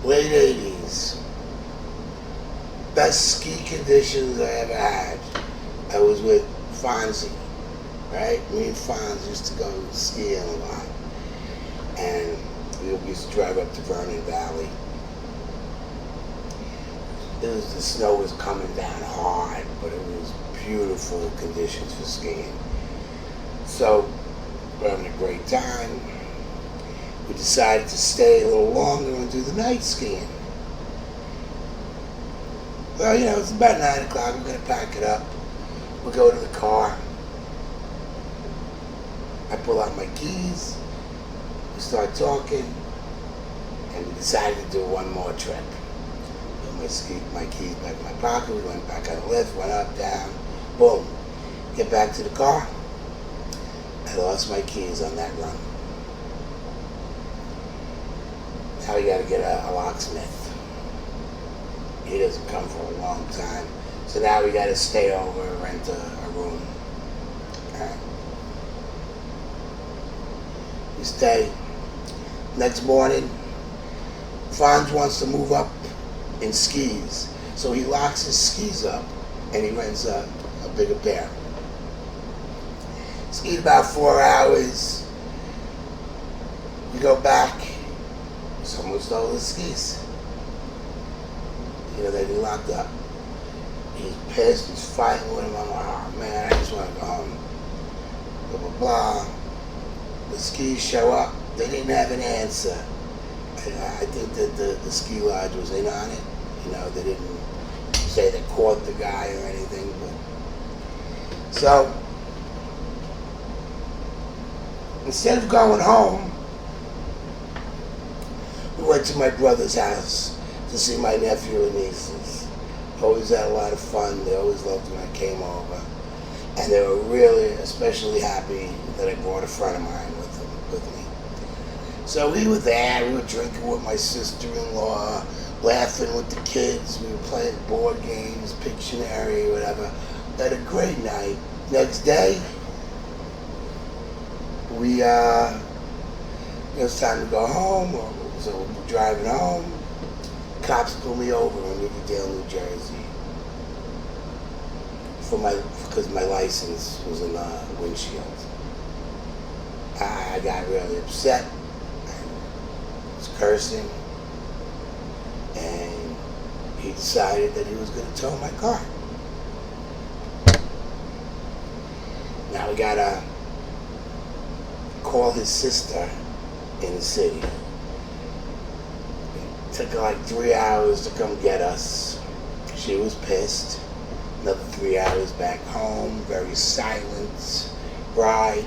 late 80s. Best ski conditions I ever had. I was with Fonzie, right? Me and Fonz used to go skiing a lot. And we used to drive up to Vernon Valley. The snow was coming down hard, but it was beautiful conditions for skiing. So we're having a great time. We decided to stay a little longer and do the night skiing. Well, it's about 9 o'clock. We're going to pack it up. We'll go to the car. I pull out my keys. We start talking. And we decided to do one more trip. Put my keys back in my pocket. We went back on the lift, went up, down. Boom. Get back to the car. I lost my keys on that run. Now we got to get a locksmith. He doesn't come for a long time. So now we got to stay over and rent a room. Alright. We stay. Next morning, Fonz wants to move up in skis. So he locks his skis up and he rents a bigger pair. Skied about 4 hours. We go back. Someone stole his skis. They'd be locked up. He's pissed, he's fighting with him. I'm like, oh man, I just want to go home. Blah, blah, blah. The skis show up. They didn't have an answer. I think that the ski lodge was in on it. They didn't say they caught the guy or anything. But so, instead of going home, we went to my brother's house to see my nephew and nieces. Always had a lot of fun. They always loved when I came over. And they were really especially happy that I brought a friend of mine with me. So we were there. We were drinking with my sister-in-law, laughing with the kids. We were playing board games, Pictionary, whatever. We had a great night. Next day, it was time to go home, so we're driving home. Cops pulled me over in Riverdale, New Jersey, because my license was in the windshield. I got really upset. I was cursing, and he decided that he was going to tow my car. Now we gotta call his sister in the city. Took her like 3 hours to come get us. She was pissed. Another 3 hours back home. Very silent ride.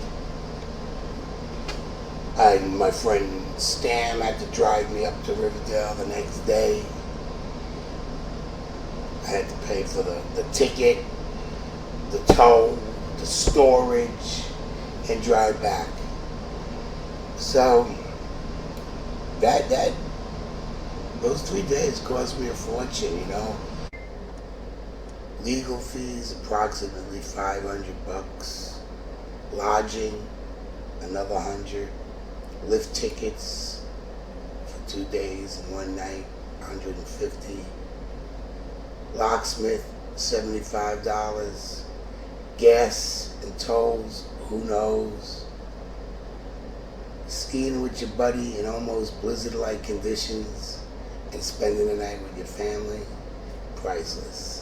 My friend Stan had to drive me up to Riverdale the next day. I had to pay for the ticket, the tow, the storage, and drive back. So those 3 days cost me a fortune, Legal fees, approximately $500. Lodging, another $100. Lift tickets for 2 days and 1 night, $150. Locksmith, $75. Gas and tolls, who knows? Skiing with your buddy in almost blizzard-like conditions and spending the night with your family, priceless.